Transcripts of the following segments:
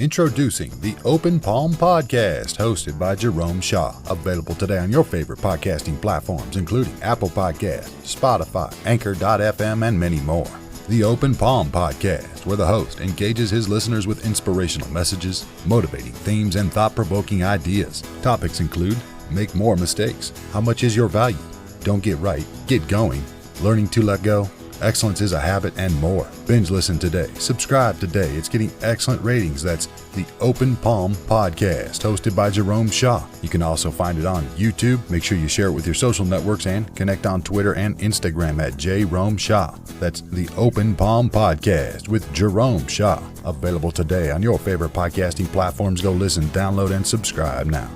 Introducing the Open Palm Podcast, hosted by Jerome Shaw. Available today on your favorite podcasting platforms, including Apple Podcasts, Spotify, Anchor.fm, and many more. The Open Palm Podcast, where the host engages his listeners with inspirational messages, motivating themes, and thought-provoking ideas. Topics include: make more mistakes, how much is your value, don't get right, get going, learning to let go, excellence is a habit, and more. Binge listen today. Subscribe today. It's getting excellent ratings. That's the Open Palm Podcast, hosted by Jerome Shaw. You can also find it on YouTube. Make sure you share it with your social networks and connect on Twitter and Instagram at Jerome Shaw. That's the Open Palm Podcast with Jerome Shaw. Available today on your favorite podcasting platforms. Go listen, download, and subscribe now.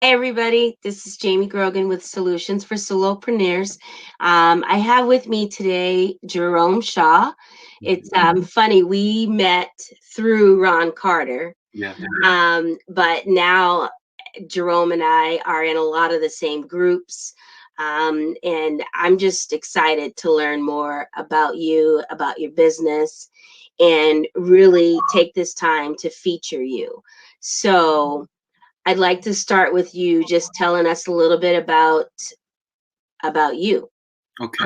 Hey everybody, this is Perkins-Grogan with Solutions for Solopreneurs. I have with me today Jerome Shaw. It's funny, we met through Ron Carter. Yeah. But now Jerome and I are in a lot of the same groups. And I'm just excited to learn more about you, about your business, and really take this time to feature you. So I'd like to start with you just telling us a little bit about you. Okay.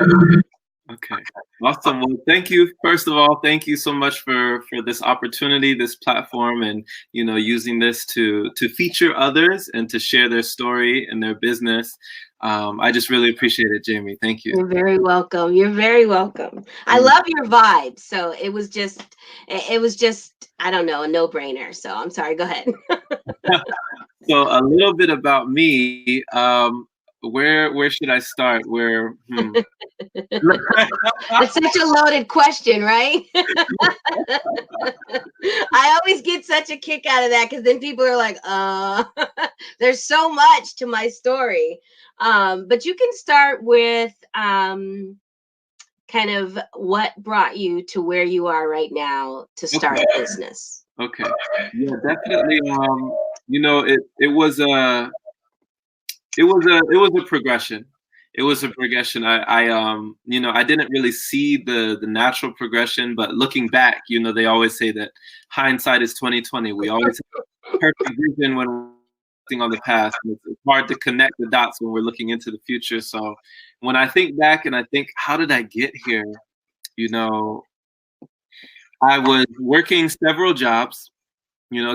Awesome. Well, thank you. First of all, thank you so much for this opportunity, this platform, and using this to feature others and to share their story and their business. I just really appreciate it, Jamie. Thank you. You're very welcome. You're very welcome. I love your vibe. So it was just, I don't know, a no-brainer. So I'm sorry. Go ahead. So a little bit about me. Where should I start? It's such a loaded question, right? I always get such a kick out of that because then people are like, there's so much to my story. But you can start with kind of what brought you to where you are right now to start a business. Okay. Yeah, definitely. It was a progression. It was a progression. I didn't really see the natural progression, but looking back, they always say that hindsight is 20/20. We always have a perfect vision when we're looking on the past. And it's hard to connect the dots when we're looking into the future. So when I think back and I think, how did I get here? I was working several jobs,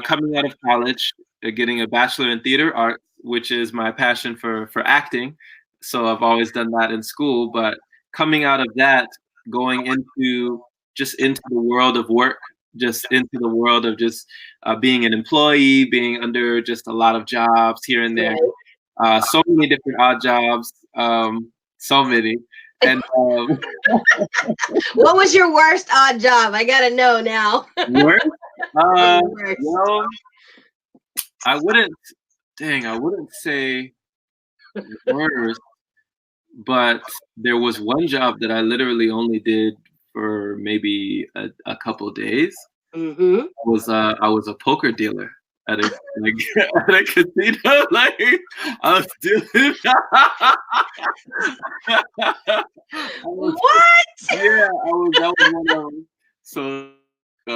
coming out of college, getting a bachelor in theater arts, which is my passion for acting. So I've always done that in school, but coming out of that, going into the world of work, just into the world of just being an employee, being under just a lot of jobs here and there, so many different odd jobs, so many. And what was your worst odd job? I gotta know now. Worst? Well, I wouldn't say worst, but there was one job that I literally only did for maybe a couple days. Mm-hmm. I was a poker dealer at a casino. Like I was doing. What? Yeah, that was one of them. So, I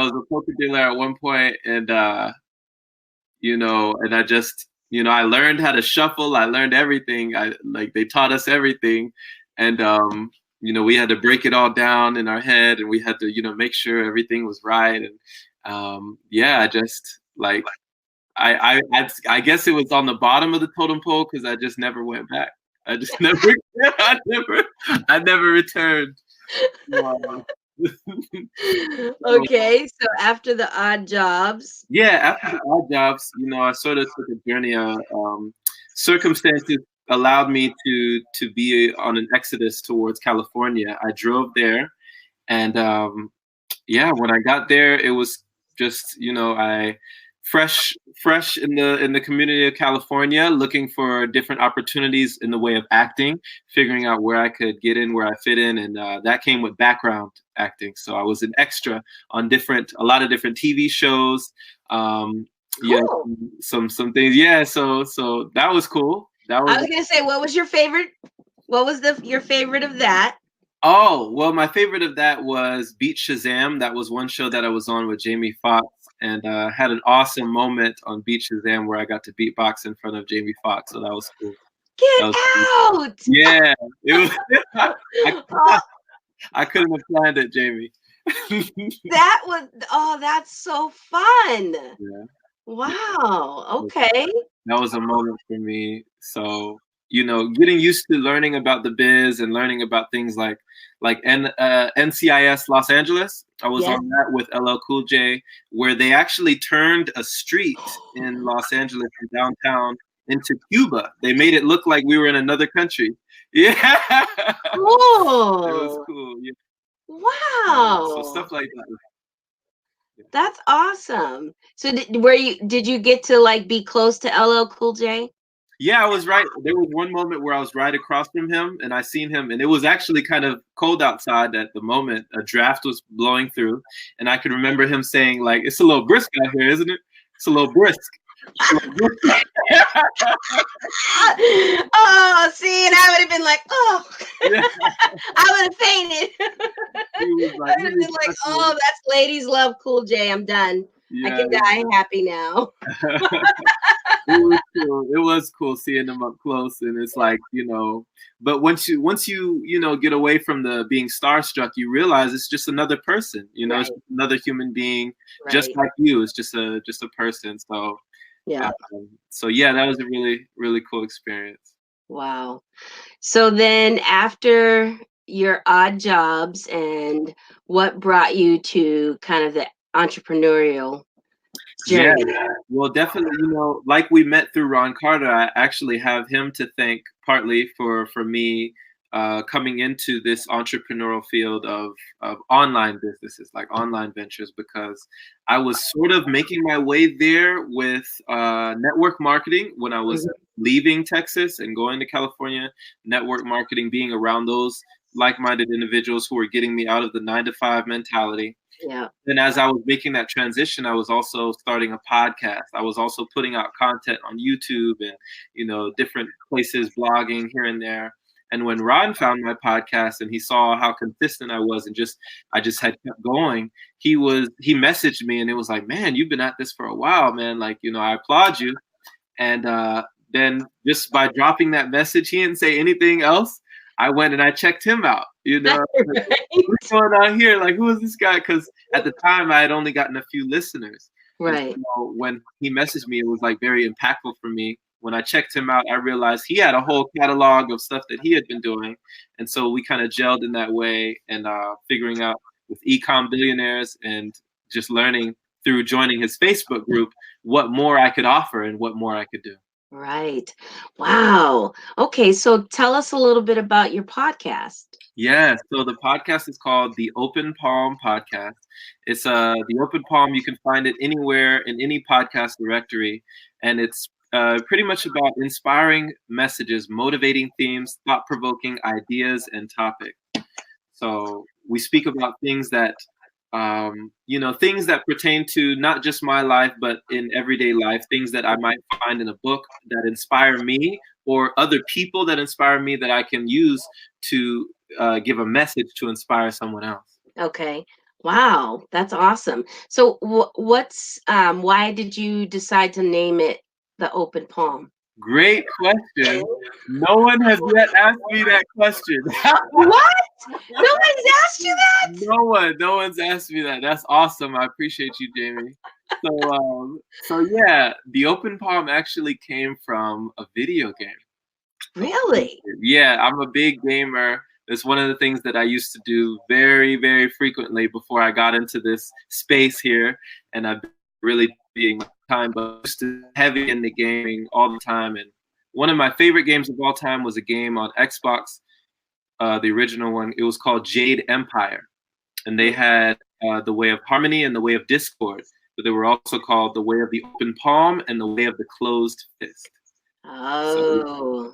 was a poker dealer at one point, and and I just, I learned how to shuffle. I learned everything. They taught us everything, and we had to break it all down in our head, and we had to, make sure everything was right, and I just I guess it was on the bottom of the totem pole because I just never went back. I just never, I never returned. Okay, so after the odd jobs. Yeah, after the odd jobs, I sort of took a journey. Circumstances allowed me to be on an exodus towards California. I drove there, and when I got there, it was just I fresh in the community of California, looking for different opportunities in the way of acting, figuring out where I could get in, where I fit in, and that came with background acting. So I was an extra on a lot of different TV shows. Cool. Some things. Yeah, so that was cool. I was gonna say, what was your favorite? What was your favorite of that? Oh, well, my favorite of that was Beat Shazam. That was one show that I was on with Jamie Foxx, and had an awesome moment on Beat Shazam where I got to beatbox in front of Jamie Foxx. So that was cool. That Get was cool. out! Yeah, it was. Oh, I couldn't have planned it, Jamie. that's so fun. Yeah. Wow. Okay. That was a moment for me. So, getting used to learning about the biz and learning about things like NCIS Los Angeles. I was Yes. on that with LL Cool J, where they actually turned a street in Los Angeles from downtown into Cuba. They made it look like we were in another country. Yeah. It was Cool. cool. Yeah. So Wow. stuff like that. That's awesome. So did you get to like be close to LL Cool J? Yeah, I was right. There was one moment where I was right across from him, and I seen him, and it was actually kind of cold outside at the moment. A draft was blowing through, and I could remember him saying, like, "It's a little brisk out here, isn't it? It's a little brisk." Oh, see, and I would have been like, oh, Yeah. I would have fainted. He was I like, would have been like, oh, that's ladies love Cool J. I'm done. I yeah, can die happy now. It was cool seeing them up close, and it's like, but once you get away from the being starstruck, you realize it's just another person, Right. It's just another human being, Right. just like you. It's just a person. So Yeah. Yeah, that was a really, really cool experience. Wow. So then after your odd jobs, and what brought you to kind of the entrepreneurial journey? Yeah, well, definitely, like we met through Ron Carter, I actually have him to thank partly for me coming into this entrepreneurial field of online businesses, like online ventures, because I was sort of making my way there with network marketing when I was leaving Texas and going to California. Network marketing, being around those like-minded individuals who were getting me out of the 9-to-5 mentality. Yeah. And as I was making that transition, I was also starting a podcast. I was also putting out content on YouTube and, different places, blogging here and there. And when Ron found my podcast and he saw how consistent I was and I just had kept going, he messaged me and it was like, man, you've been at this for a while, man. Like, I applaud you. And then just by dropping that message, he didn't say anything else. I went and I checked him out, what's going on here? Like, who is this guy? Because at the time I had only gotten a few listeners. Right. And so when he messaged me, it was like very impactful for me. When I checked him out, I realized he had a whole catalog of stuff that he had been doing. And so we kind of gelled in that way, and figuring out with Ecom Billionaires and just learning through joining his Facebook group what more I could offer and what more I could do. Right. Wow. Okay. So tell us a little bit about your podcast. Yeah. So the podcast is called the Open Palm Podcast. It's the Open Palm. You can find it anywhere in any podcast directory. And it's pretty much about inspiring messages, motivating themes, thought-provoking ideas, and topics. So we speak about things that things that pertain to not just my life, but in everyday life, things that I might find in a book that inspire me, or other people that inspire me that I can use to give a message to inspire someone else. Okay. Wow. That's awesome. So why did you decide to name it the Open Palm? Great question. No one has yet asked me that question. What? No one's asked you that? No one's asked me that. That's awesome. I appreciate you, Jamie. So yeah, the Open Palm actually came from a video game. Really? Yeah, I'm a big gamer. It's one of the things that I used to do very, very frequently before I got into this space here, and I've been really being my time, but used to heavy in the gaming all the time. And one of my favorite games of all time was a game on Xbox, the original one. It was called Jade Empire, and they had the Way of Harmony and the Way of Discord, but they were also called the Way of the Open Palm and the Way of the Closed Fist. Oh.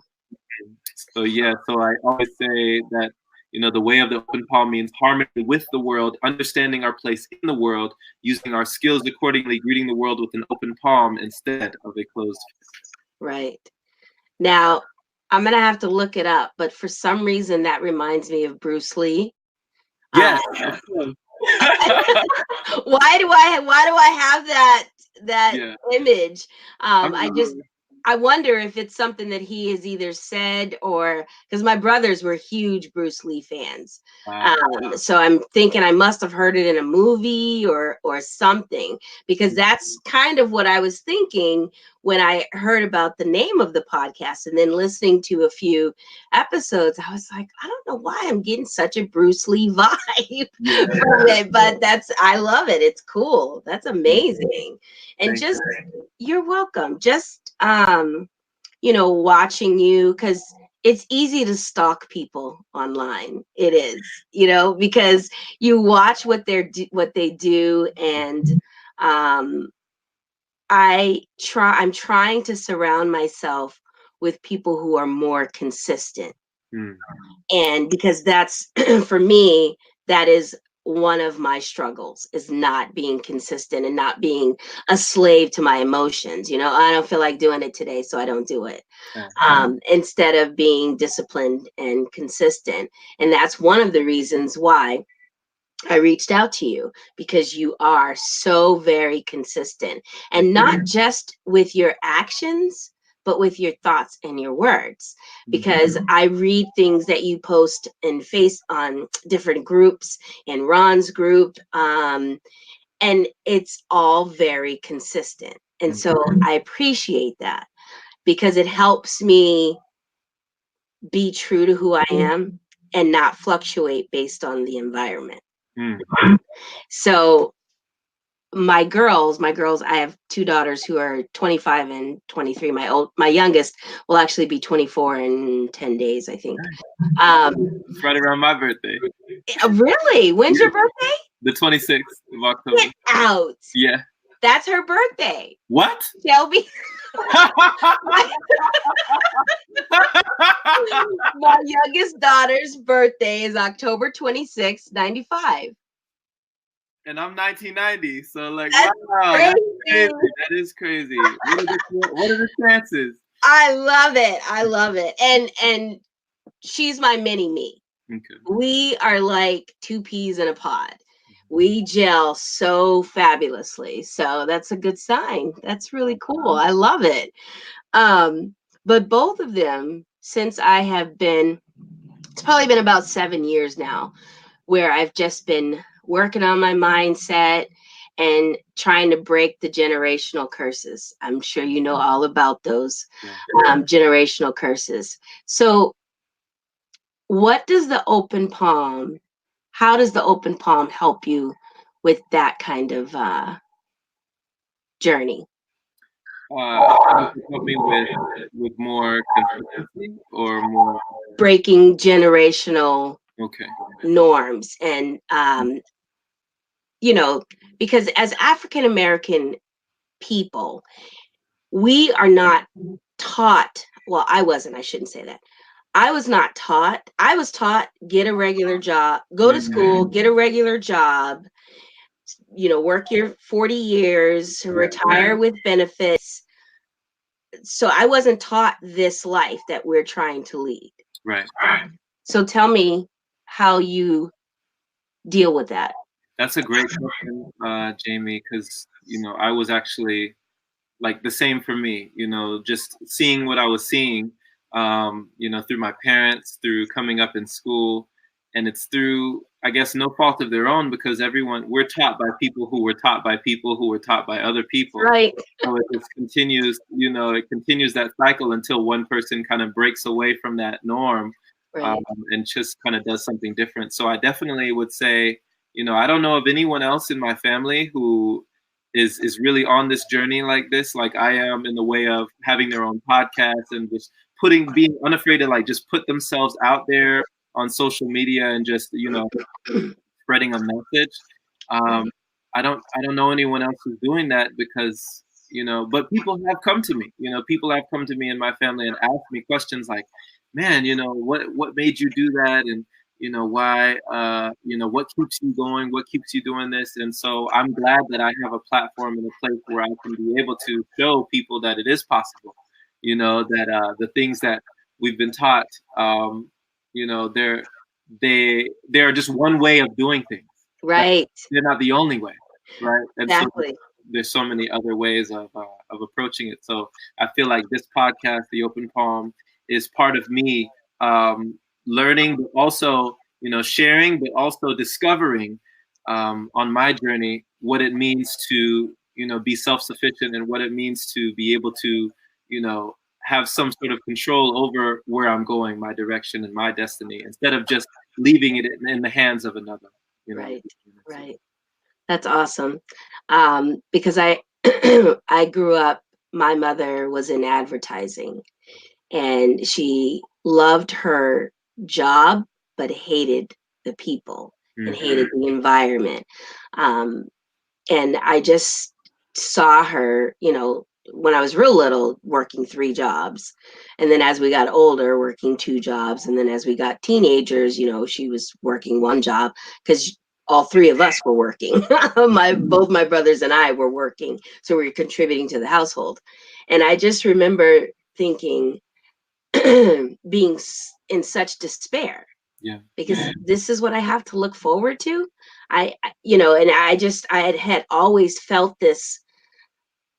So I always say that, the way of the open palm means harmony with the world, understanding our place in the world, using our skills accordingly, greeting the world with an open palm instead of a closed fist. Right. Now, I'm gonna have to look it up, but for some reason that reminds me of Bruce Lee. Yes. Why do I have that Yeah. image? I wonder if it's something that he has either said, or because my brothers were huge Bruce Lee fans. So I'm thinking I must have heard it in a movie or something, because that's kind of what I was thinking when I heard about the name of the podcast, and then listening to a few episodes. I was like, I don't know why I'm getting such a Bruce Lee vibe from it, but I love it. It's cool. That's amazing. And just, you're welcome. Just watching you, because it's easy to stalk people online. It is, because you watch what they do, and I'm trying to surround myself with people who are more consistent. And because that's for me, that is one of my struggles, is not being consistent and not being a slave to my emotions. I don't feel like doing it today, so I don't do it. Instead of being disciplined and consistent. And that's one of the reasons why I reached out to you, because you are so very consistent, and not just with your actions, but with your thoughts and your words. Because I read things that you post on different groups, in Ron's group, and it's all very consistent. And so I appreciate that, because it helps me be true to who I am and not fluctuate based on the environment. So my girls, I have two daughters who are 25 and 23. My youngest will actually be 24 in 10 days, I think. It's right around my birthday. Really? When's your birthday? The 26th of October. Get out. Yeah. That's her birthday. What? Shelby. My youngest daughter's birthday is October 26th, 95. And I'm 1990, so like, that's wow, crazy. That is crazy. What are the chances? I love it. And she's my mini me. Okay. We are like two peas in a pod. We gel so fabulously. So that's a good sign. That's really cool. I love it. But both of them, since it's probably been about 7 years now, where I've just been working on my mindset and trying to break the generational curses. I'm sure you know all about those generational curses. So how does the open palm help you with that kind of journey? Help me with more consistency, or more breaking generational norms. And because as African American people, we are not taught. Well, I shouldn't say that. I was not taught. I was taught, get a regular job, go to school, get a regular job, work your 40 years, retire with benefits. So I wasn't taught this life that we're trying to lead. Right. So tell me how you deal with that. That's a great question, Jamie, because, I was actually like the same for me, just seeing what I was seeing, through my parents, through coming up in school. And it's through, I guess, no fault of their own, because we're taught by people who were taught by people who were taught by other people. Right. So it just continues, it continues that cycle until one person kind of breaks away from that norm, right, and just kind of does something different. So I definitely would say, I don't know of anyone else in my family who is really on this journey like this, like I am, in the way of having their own podcast and just being unafraid to like just put themselves out there on social media and just, spreading a message. I don't know anyone else who's doing that, because, but people have come to me, in my family and asked me questions like, man, what made you do that? And, why, what keeps you going? What keeps you doing this? And so I'm glad that I have a platform and a place where I can be able to show people that it is possible, that the things that we've been taught, you know, they're just one way of doing things. Right. They're not the only way, right? And so Exactly. there's so many other ways of approaching it. So I feel like this podcast, The Open Palm, is part of me learning, but also, you know, sharing, but also discovering on my journey what it means to, you know, be self-sufficient, and what it means to be able to, you know, have some sort of control over where I'm going, my direction and my destiny, instead of just leaving it in the hands of another. You know? Right. Right. That's awesome. Because I I grew up, my mother was in advertising, and she loved her job but hated the people and hated the environment. Um, and I just saw her, you know, when I was real little, working 3 jobs, and then as we got older, working 2 jobs, and then as we got teenagers, you know, she was working 1 job, because all 3 of us were working. Both my brothers and I were working, so we were contributing to the household. And I just remember thinking, being in such despair, because this is what I have to look forward to. You know, and I had always felt this,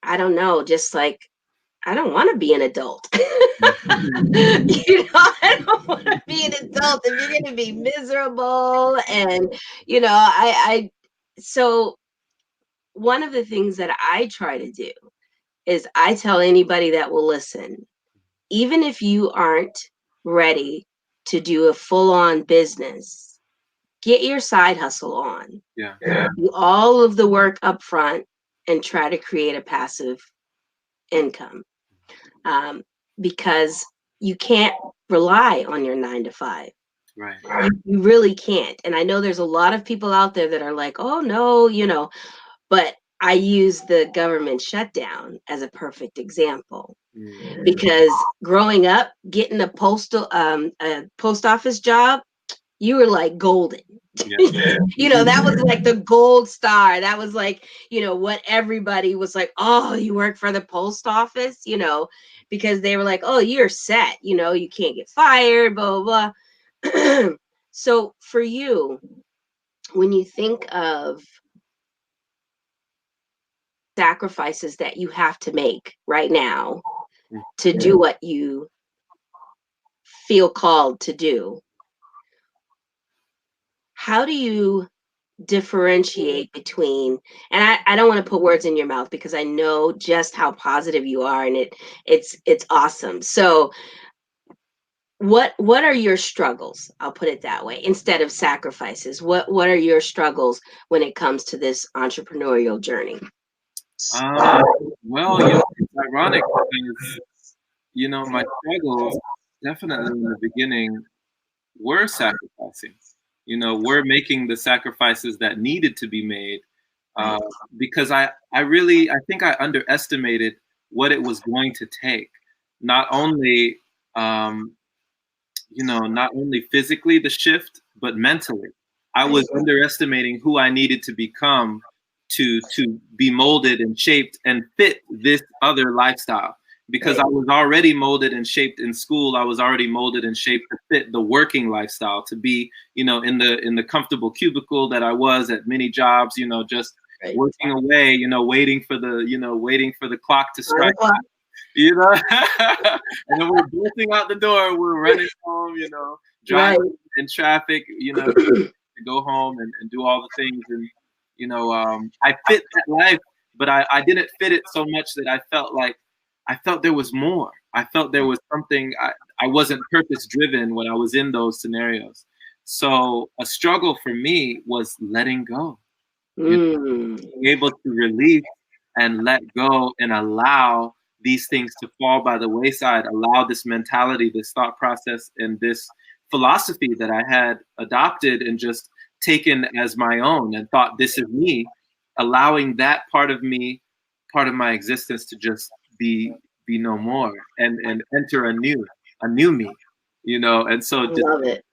I don't know, just like, I don't want to be an adult. You know, I don't want to be an adult if you're going to be miserable. And, you know, so one of the things that I try to do is, I tell anybody that will listen, even if you aren't ready to do a full-on business, get your side hustle on. Do all of the work up front and try to create a passive income, because you can't rely on your 9 to 5. Right. You really can't. And I know there's a lot of people out there that are like, oh no, you know, but I use the government shutdown as a perfect example, because growing up, getting a post office job, you were like golden. You know, that was like the gold star. That was like, you know, what everybody was like, oh, you work for the post office, you know, because they were like, oh, you're set, you know, you can't get fired, blah, blah, blah. So for you, when you think of sacrifices that you have to make right now to do what you feel called to do, how do you differentiate between, and I don't want to put words in your mouth, because I know just how positive you are, and it's awesome. So what are your struggles? I'll put it that way, instead of sacrifices. What are your struggles when it comes to this entrepreneurial journey? Well, you know, it's ironic because, you know, my struggles definitely in the beginning were sacrificing. You know, we're making the sacrifices that needed to be made, because I think I underestimated what it was going to take. Not only, you know, not only physically the shift, but mentally. I was underestimating who I needed to become to be molded and shaped and fit this other lifestyle. Because I was already molded and shaped in school. I was already molded and shaped to fit the working lifestyle, to be, you know, in the comfortable cubicle that I was at many jobs, you know, just working away, you know, waiting for the clock to strike. You know, and then we're bolting out the door. We're running home, you know, driving in traffic, you know, to go home and do all the things. And, you know, I fit that life, but I didn't fit it so much that I felt there was more. I felt there was something. I wasn't purpose driven when I was in those scenarios. So a struggle for me was letting go, being able to release and let go and allow these things to fall by the wayside, allow this mentality, this thought process, and this philosophy that I had adopted and just taken as my own and thought, this is me, allowing that part of me, part of my existence, to just be no more and enter a new me, you know. And so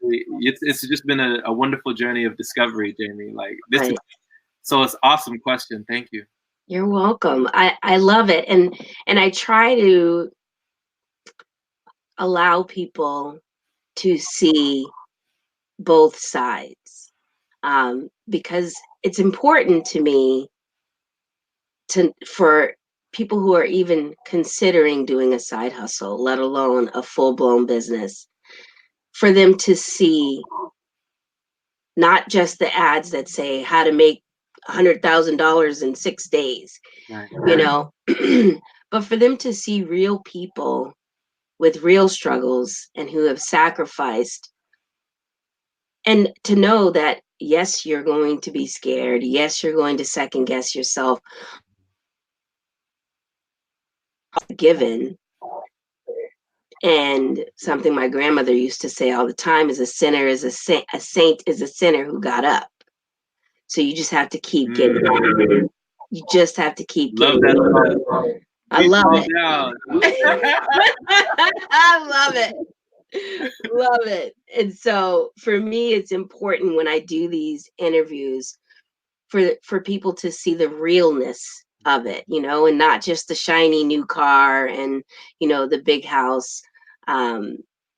it's just been a wonderful journey of discovery, Jamie. Like this so it's an awesome question. Thank you. You're welcome. I love it. And I try to allow people to see both sides, because it's important to me for people who are even considering doing a side hustle, let alone a full-blown business, for them to see not just the ads that say how to make $100,000 in 6 days, Right. you know, but for them to see real people with real struggles and who have sacrificed, and to know that, yes, you're going to be scared. Yes, you're going to second guess yourself. Given, and something my grandmother used to say all the time is a sinner is a saint is a sinner who got up. So you just have to keep getting up. You just have to keep Love getting that. up. I love it. I love it. Love it. And so for me, it's important when I do these interviews for people to see the realness of it, you know, and not just the shiny new car and, you know, the big house,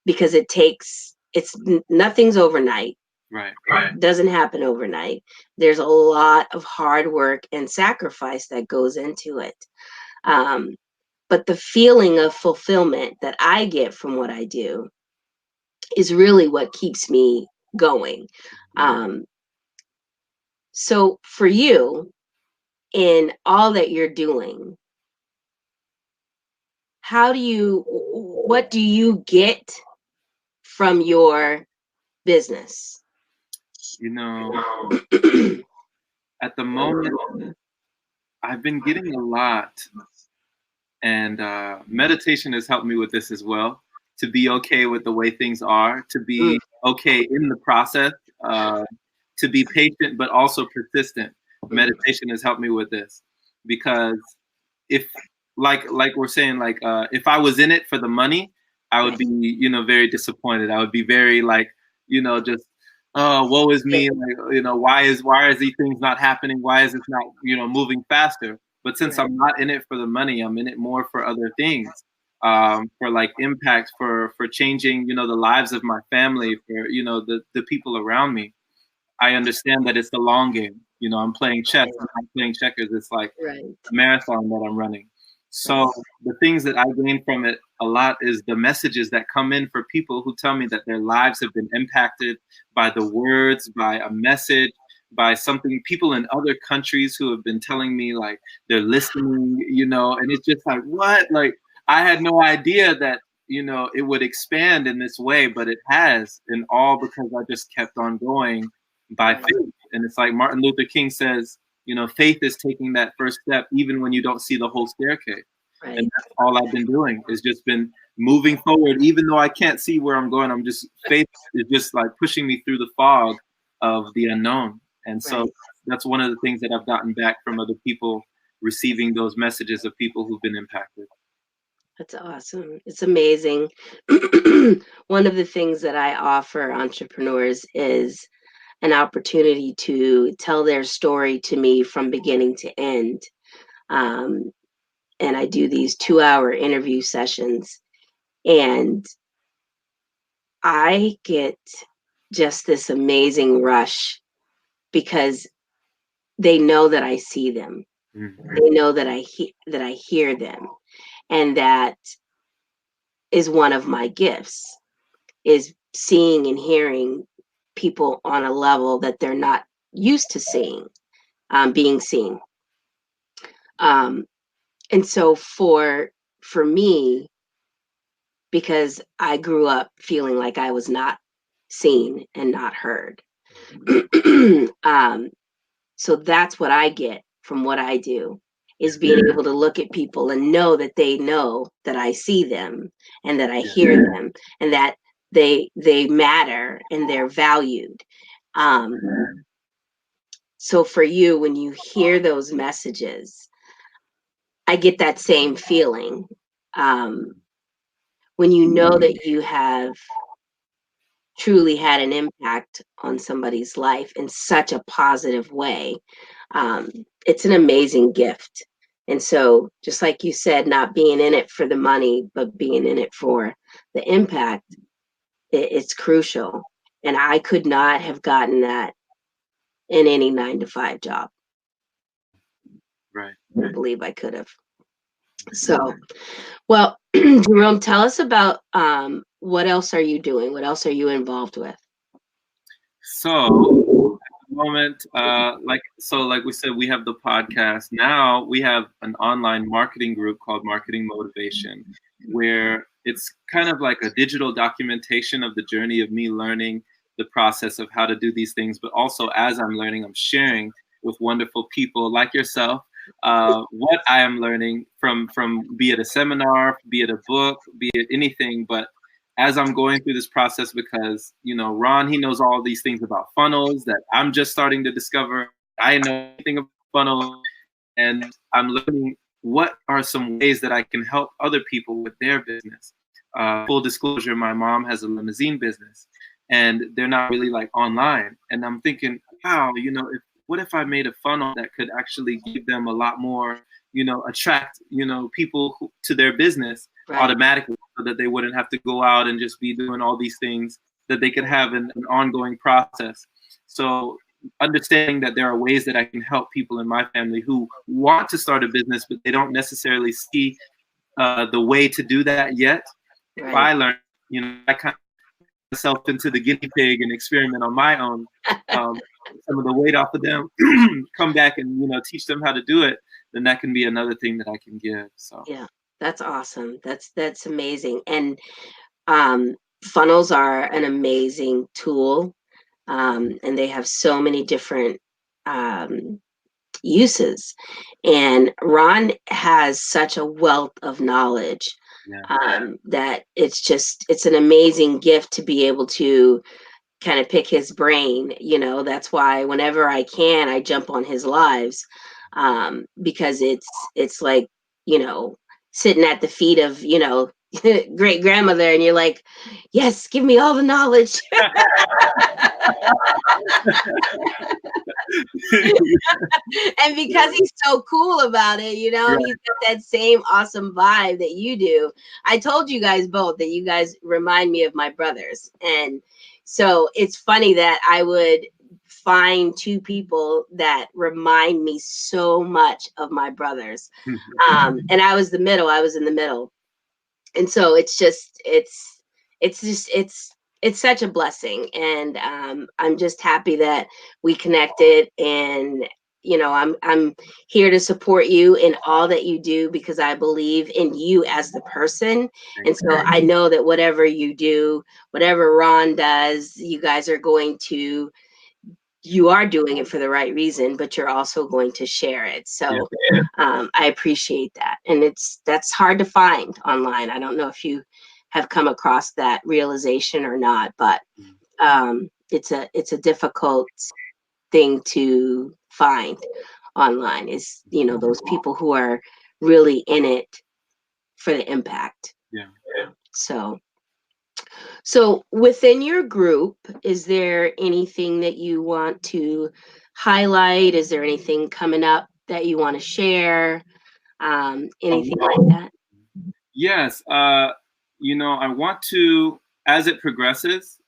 because nothing's overnight. Right. It doesn't happen overnight. There's a lot of hard work and sacrifice that goes into it. But the feeling of fulfillment that I get from what I do is really what keeps me going. So for you, in all that you're doing, what do you get from your business? You know, at the moment, I've been getting a lot, and meditation has helped me with this as well. To be okay with the way things are, to be okay in the process, to be patient but also persistent. Meditation has helped me with this, because if like we're saying, like if I was in it for the money, I would be, you know, very disappointed. I would be very like, you know, just, oh, woe is me. Like, you know, why is these things not happening? Why is this not, you know, moving faster? But since I'm not in it for the money, I'm in it more for other things, for like impact, for changing, you know, the lives of my family, for, you know, the people around me. I understand that it's the long game. You know, I'm playing chess. I'm playing checkers. It's like a marathon that I'm running. So the things that I gain from it a lot is the messages that come in for people who tell me that their lives have been impacted by the words, by a message, by something. People in other countries who have been telling me like they're listening, you know, and it's just like, what? Like, I had no idea that, you know, it would expand in this way, but it has, and all because I just kept on going by faith. And it's like Martin Luther King says, you know, faith is taking that first step even when you don't see the whole staircase. And that's all I've been doing, is just been moving forward, even though I can't see where I'm going. Faith is just like pushing me through the fog of the unknown. And so that's one of the things that I've gotten back from other people, receiving those messages of people who've been impacted. That's awesome. It's amazing. One of the things that I offer entrepreneurs is an opportunity to tell their story to me from beginning to end. And I do these 2-hour interview sessions, and I get just this amazing rush because they know that I see them. They know that I hear them, and that is one of my gifts, is seeing and hearing people on a level that they're not used to seeing, being seen. And so for me, because I grew up feeling like I was not seen and not heard. So that's what I get from what I do, is being able to look at people and know that I see them and that I hear them, and that they matter and they're valued. So for you, when you hear those messages, I get that same feeling. When you know that you have truly had an impact on somebody's life in such a positive way, it's an amazing gift. And so just like you said, not being in it for the money, but being in it for the impact, it's crucial. And I could not have gotten that in any 9-to-5 job. Right. I believe I could have. So, well, Jerome, tell us about what else are you doing? What else are you involved with? So at the moment, like we said, we have the podcast. Now we have an online marketing group called Marketing Motivation, where it's kind of like a digital documentation of the journey of me learning the process of how to do these things. But also, as I'm learning, I'm sharing with wonderful people like yourself what I am learning from be it a seminar, be it a book, be it anything. But as I'm going through this process, because Ron, he knows all these things about funnels that I'm just starting to discover. I know anything about funnels, and I'm learning what are some ways that I can help other people with their business. Full disclosure, my mom has a limousine business, and they're not really like online. And I'm thinking, wow, what if I made a funnel that could actually give them a lot more, attract, people to their business automatically, so that they wouldn't have to go out and just be doing all these things, that they could have an ongoing process. So understanding that there are ways that I can help people in my family who want to start a business, but they don't necessarily see the way to do that yet. If I learn, I kind of myself into the guinea pig and experiment on my own, some of the weight off of them, come back and teach them how to do it, then that can be another thing that I can give. So yeah, that's awesome. That's amazing. And funnels are an amazing tool, and they have so many different uses. And Ron has such a wealth of knowledge that it's an amazing gift to be able to kind of pick his brain. That's why whenever I can, I jump on his lives, because it's like, sitting at the feet of, great grandmother, and you're like, yes, give me all the knowledge. And because he's so cool about it, he's got that same awesome vibe that you do. I told you guys both that you guys remind me of my brothers. And so it's funny that I would find two people that remind me so much of my brothers. And I was in the middle. And so it's such a blessing. And I'm just happy that we connected. And I'm here to support you in all that you do, because I believe in you as the person. And so I know that whatever you do, whatever Ron does, you guys are you are doing it for the right reason, but you're also going to share it. So I appreciate that. And that's hard to find online. I don't know if you have come across that realization or not, but it's a difficult thing to find online, is those people who are really in it for the impact. So within your group, is there anything that you want to highlight? Is there anything coming up that you want to share? Anything like that? Yes. I want to, as it progresses,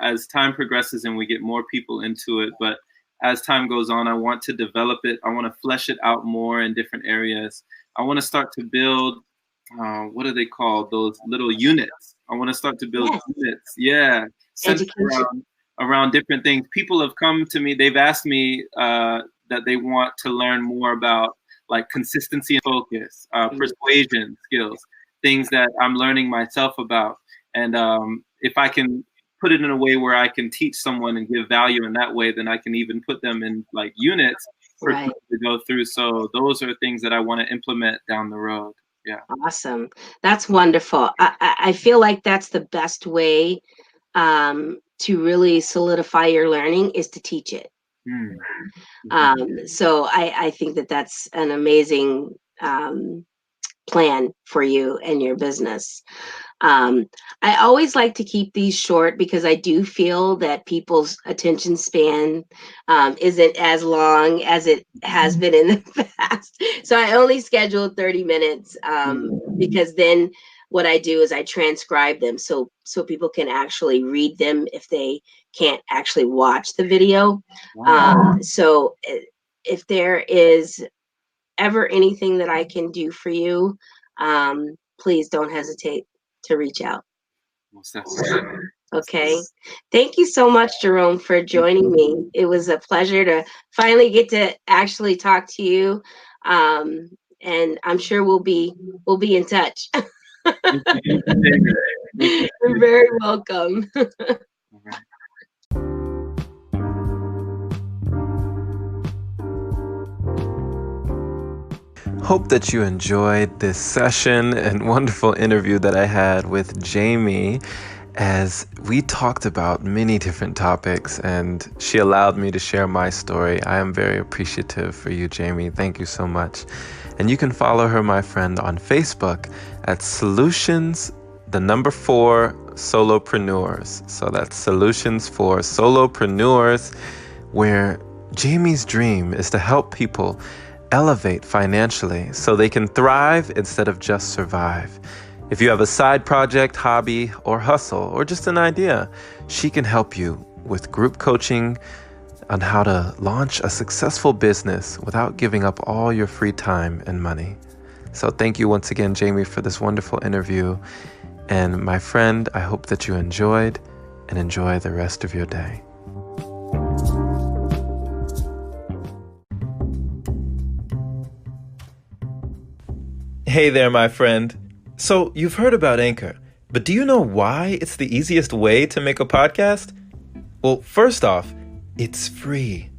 as time progresses and we get more people into it, but as time goes on, I want to develop it. I want to flesh it out more in different areas. I want to start to build, what are they called? Those little units. I want to start to build units. Centered around different things. People have come to me. They've asked me that they want to learn more about like consistency and focus, persuasion skills, things that I'm learning myself about. And if I can put it in a way where I can teach someone and give value in that way, then I can even put them in like units for people to go through. So those are things that I want to implement down the road. Yeah. Awesome. That's wonderful. I feel like that's the best way to really solidify your learning, is to teach it. So I think that that's an amazing plan for you and your business. I always like to keep these short because I do feel that people's attention span isn't as long as it has been in the past. So I only scheduled 30 minutes because then what I do is I transcribe them so people can actually read them if they can't actually watch the video. So if there is ever anything that I can do for you, please don't hesitate to reach out. Most definitely. Okay. Thank you so much, Jerome, for joining me. It was a pleasure to finally get to actually talk to you. And I'm sure we'll be in touch. You're very welcome. Hope that you enjoyed this session and wonderful interview that I had with Jamie, as we talked about many different topics and she allowed me to share my story. I am very appreciative for you, Jamie. Thank you so much. And you can follow her, my friend, on Facebook at Solutions, 4 Solopreneurs. So that's Solutions for Solopreneurs, where Jamie's dream is to help people elevate financially so they can thrive instead of just survive. If you have a side project, hobby, or hustle, or just an idea, she can help you with group coaching on how to launch a successful business without giving up all your free time and money. So thank you once again, Jamie, for this wonderful interview. And my friend, I hope that you enjoyed and enjoy the rest of your day. Hey there, my friend. So you've heard about Anchor, but do you know why it's the easiest way to make a podcast? Well, first off, it's free.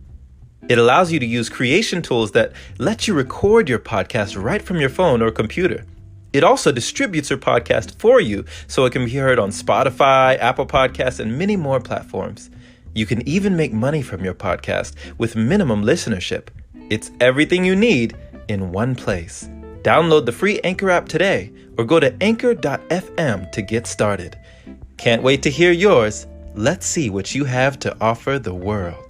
It allows you to use creation tools that let you record your podcast right from your phone or computer. It also distributes your podcast for you so it can be heard on Spotify, Apple Podcasts, and many more platforms. You can even make money from your podcast with minimum listenership. It's everything you need in one place. Download the free Anchor app today or go to anchor.fm to get started. Can't wait to hear yours. Let's see what you have to offer the world.